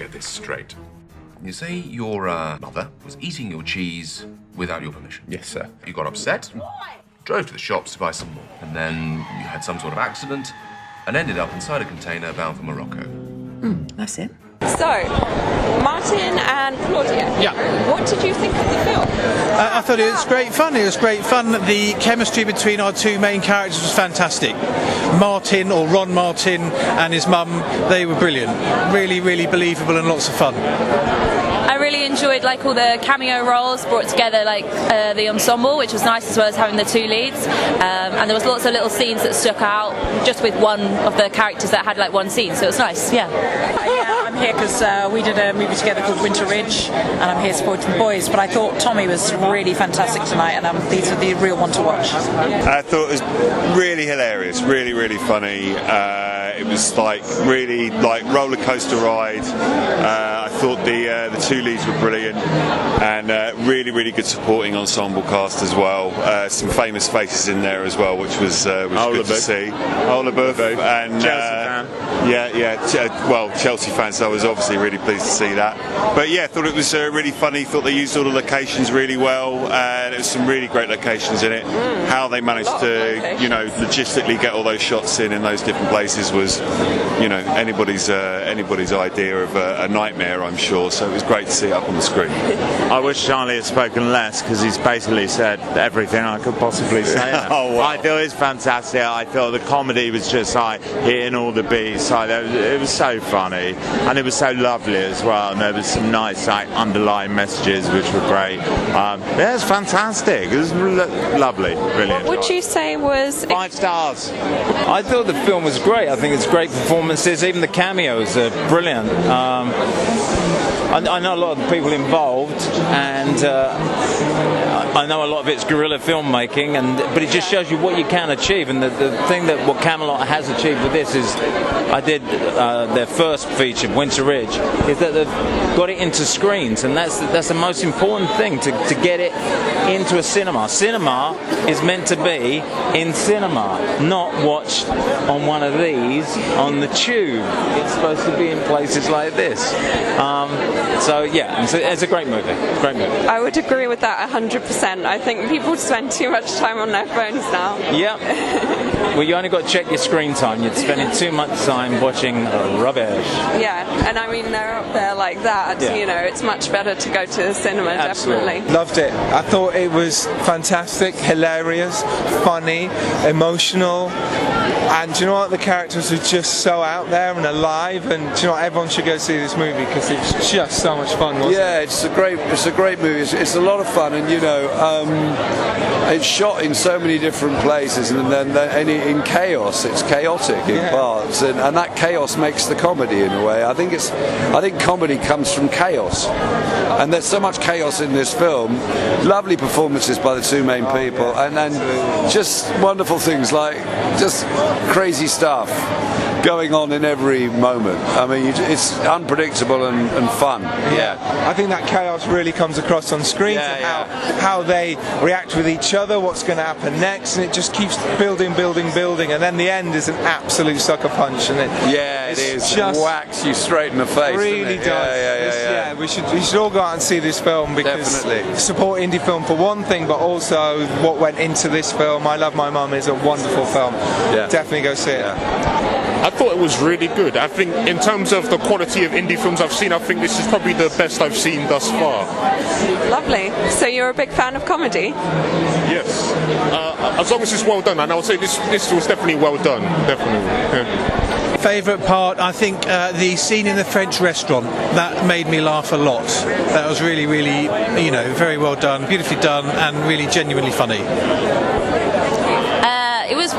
get this straight. You say your mother was eating your cheese without your permission? Yes, sir. You got upset, drove to the shops to buy some more, and then you had some sort of accident and ended up inside a container bound for Morocco. That's it. So, Martin and Claudia. Yeah. What did you think of the film? I thought it was great fun. It was great fun. The chemistry between our two main characters was fantastic. Martin, or Ron Martin, and his mum, they were brilliant. Really, really believable and lots of fun. I really enjoyed all the cameo roles brought together, the ensemble, which was nice, as well as having the two leads. And there was lots of little scenes that stuck out, just with one of the characters that had one scene. So it was nice. Yeah. I'm here because we did a movie together called Winter Ridge, and I'm here supporting the boys. But I thought Tommy was really fantastic tonight, and these are the real one to watch. I thought it was really hilarious, really, really funny. It was really roller coaster ride. I thought the two leads were brilliant, and really, really good supporting ensemble cast as well. Some famous faces in there as well, which was good to see. Olga and Chelsea fans. So I was obviously really pleased to see that. But yeah, thought it was really funny. Thought they used all the locations really well, and there was some really great locations in it. How they managed to, logistically get all those shots in those different places was, anybody's idea of a nightmare, I'm sure. So it was great to see it up on the screen. I wish Charlie had spoken less, because he's basically said everything I could possibly say. Oh, wow. I thought it was fantastic. I thought the comedy was just hitting all the beats. It was so funny, and it was so lovely as well. And there was some nice underlying messages which were great. It was fantastic. It was lovely, brilliant. What would you say was 5 stars? I thought the film was great. I think it's great performances. Even the cameos are brilliant. I know a lot of the people involved, and I know a lot of it's guerrilla filmmaking, but it just shows you what you can achieve. And the thing that what Camelot has achieved with this is, I did their first feature, Winter Ridge, is that they've got it into screens, and that's the most important thing, to get it into a cinema. Cinema is meant to be in cinema, not watched on one of these on the tube. It's supposed to be in places like this. So yeah, it's a great movie. I would agree with that 100%. I think people spend too much time on their phones now. Yep. Well, you only got to check your screen time. You're spending too much time watching rubbish. Yeah, and I mean, they're up there like that. Yeah. It's much better to go to the cinema. Absolutely. Definitely. Loved it. I thought it was fantastic, hilarious, funny, emotional. And do you know what? The characters are just so out there and alive, and do you know what? Everyone should go see this movie because it's just so much fun, wasn't it? It's a great movie. It's a lot of fun, and it's shot in so many different places, and then in chaos. It's chaotic in parts, and that chaos makes the comedy in a way. I think comedy comes from chaos, and there's so much chaos in this film. Lovely performances by the two main people, and then just wonderful things like just crazy stuff going on in every moment. I mean, it's unpredictable and fun. I think that chaos really comes across on screen, how they react with each other, what's going to happen next, and it just keeps building, and then the end is an absolute sucker punch, and it is. Just whacks you straight in the face. Really does. We should all go out and see this film, because support indie film for one thing, but also what went into this film. I Love My Mum is a wonderful film. Definitely go see it. I thought it was really good. I think in terms of the quality of indie films I've seen, I think this is probably the best I've seen thus far. Lovely. So you're a big fan of comedy? Yes. As long as it's well done, and I would say this was definitely well done. Definitely. Yeah. Favourite part, I think the scene in the French restaurant, that made me laugh a lot. That was really, really, very well done, beautifully done, and really genuinely funny.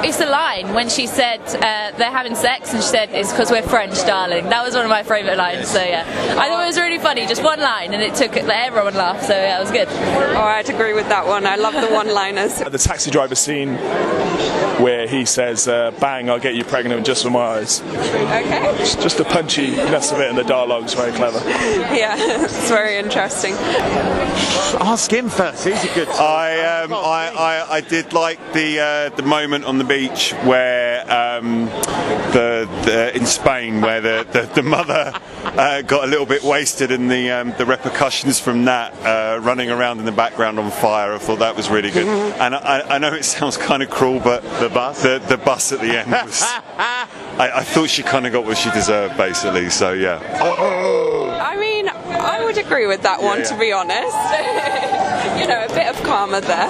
It's the line when she said they're having sex, and she said, "It's because we're French, darling." That was one of my favourite lines. So I thought it was really funny. Just one line, and it took everyone laughed. So it was good. Oh, I'd agree with that one. I love the one-liners. The taxi driver scene where he says, "Bang, I'll get you pregnant just for my eyes." Okay. It's just the punchiness of it, and the dialogue's very clever. Yeah, it's very interesting. Ask him first. He's a good. I did like the moment on the beach where in Spain where the mother got a little bit wasted, and the repercussions from that running around in the background on fire. I thought that was really good. And I know it sounds kind of cruel, but the bus at the end was. I thought she kind of got what she deserved, basically. So yeah. I mean, I would agree with that one, to be honest. You know, a bit of karma there.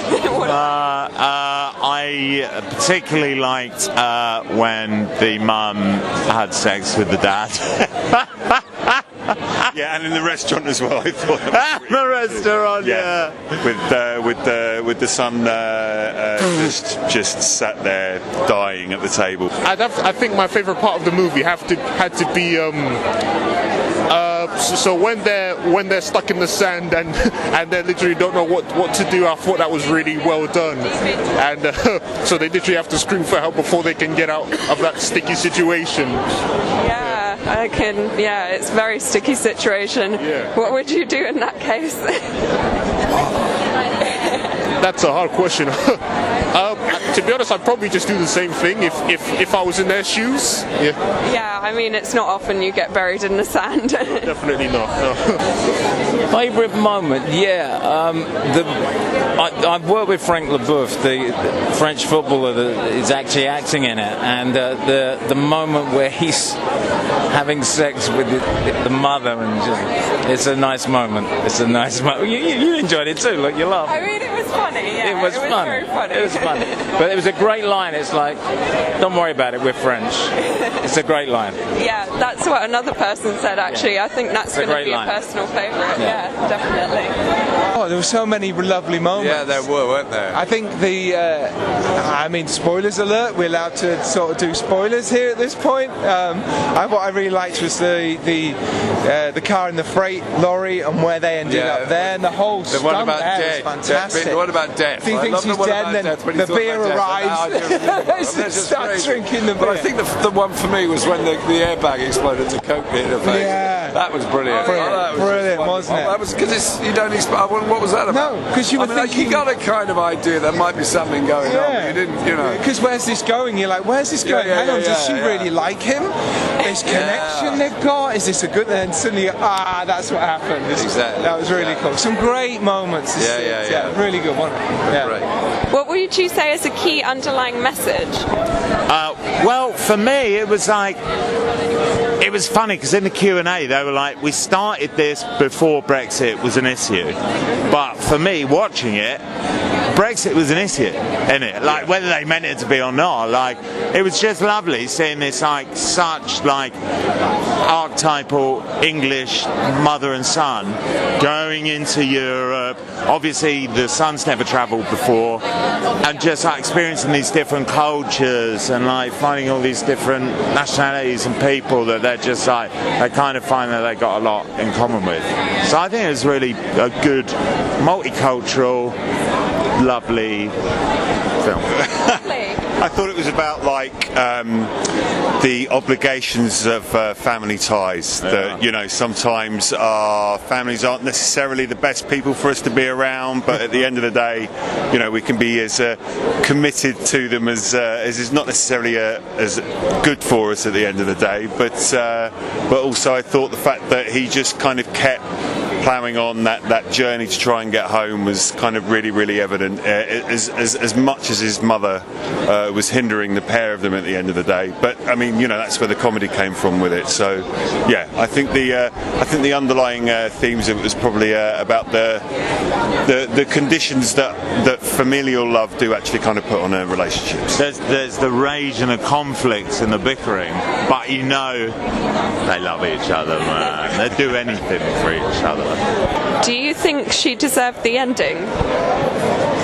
I particularly liked when the mum had sex with the dad. Yeah, and in the restaurant as well. I thought that was really the restaurant, yeah. With the son just sat there dying at the table. I think my favourite part of the movie had to be. So when they're stuck in the sand and they literally don't know what to do, I thought that was really well done. And so they literally have to scream for help before they can get out of that sticky situation. Yeah, I can. Yeah, it's a very sticky situation. Yeah. What would you do in that case? That's a hard question. To be honest, I'd probably just do the same thing if I was in their shoes. Yeah. Yeah, I mean, it's not often you get buried in the sand. Definitely not. No. Favourite moment? Yeah. I've worked with Frank Leboeuf, the French footballer that is actually acting in it, and the moment where he's having sex with the mother, and it's a nice moment. It's a nice moment. You enjoyed it too. Look, you laughed. I mean, it was funny. Yeah, it was fun. Very funny. It was funny. But it was a great line. It's like, don't worry about it. We're French. It's a great line. Yeah, that's what another person said. Actually, I think that's going to be line. A personal favourite. Yeah, definitely. Oh, there were so many lovely moments. Yeah, there were, weren't there? I think I mean, spoilers alert. We're allowed to sort of do spoilers here at this point. What I really liked was the car and the freight lorry and where they ended up there, and the whole stunt one about there death. was fantastic. What about death? He thinks he's dead, and then the beer arrives. They start drinking the beer. But I think the one for me was when the airbag exploded and the coke hit her face. Yeah. That was brilliant. Brilliant, wasn't it? That was because you don't expect. What was that about? No, because you were thinking. You got a kind of idea there might be something going on. You didn't, Because where's this going? You're like, where's this going? Hang on, does she really like him? This connection they've got. Is this a good? And suddenly, that's what happened. Exactly. That was really cool. Some great moments. Yeah. Really good one. Yeah. Great. What would you say is a key underlying message? Well, for me, it was like. It was funny because in the Q&A they were like, we started this before Brexit was an issue, but for me watching it, Brexit was an issue, innit? Like whether they meant it to be or not. Like it was just lovely seeing this like such like archetypal English mother and son going into Europe. Obviously the son's never travelled before, and just like experiencing these different cultures and like finding all these different nationalities and people that they're just like they kind of find that they got a lot in common with. So I think it was really a good multicultural, lovely film. I thought it was about like the obligations of family ties. That sometimes our families aren't necessarily the best people for us to be around, but at the end of the day, we can be as committed to them as is not necessarily as good for us at the end of the day. But also, I thought the fact that he just kind of kept ploughing on that journey to try and get home was kind of really, really evident. As much as his mother was hindering the pair of them at the end of the day, but I mean, that's where the comedy came from with it. So, yeah, I think the underlying themes of it was probably about the conditions that familial love do actually kind of put on relationships. There's the rage and the conflicts and the bickering, but they love each other, man. They'd do anything for each other. Do you think she deserved the ending?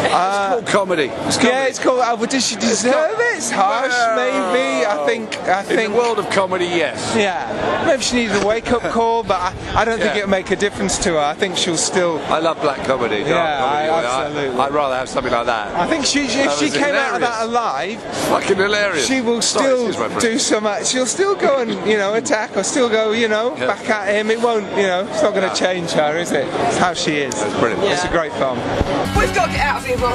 It's called comedy. It's called. Does she deserve it? It's harsh, maybe. I think. In the world of comedy, yes. Yeah. Maybe she needed a wake-up call, but I don't think it'll make a difference to her. I think she'll still. I love black comedy. Absolutely. I'd rather have something like that. I think if she came out of that alive, fucking hilarious. She will still do some. She'll still go and attack, or still go back at him. It won't. It's not going to change her, is it? It's how she is. That's brilliant. It's a great film. We've got to get out of here, Ron.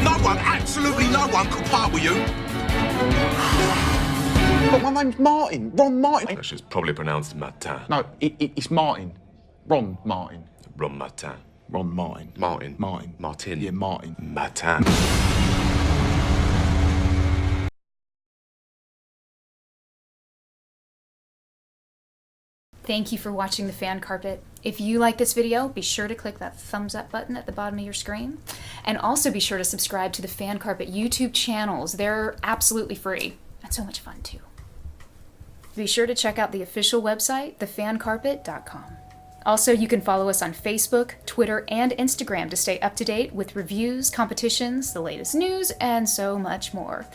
No absolutely no one could part with you. But my name's Martin, Ron Martin. Which is probably pronounced Martin. No, it's Martin. Ron Martin. Ron Martin. Ron Martin. Martin. Martin. Martin. Yeah, Martin. Martin. Thank you for watching The Fan Carpet. If you like this video, be sure to click that thumbs up button at the bottom of your screen. And also be sure to subscribe to the Fan Carpet YouTube channels. They're absolutely free and so much fun too. Be sure to check out the official website, thefancarpet.com. Also, you can follow us on Facebook, Twitter, and Instagram to stay up to date with reviews, competitions, the latest news, and so much more.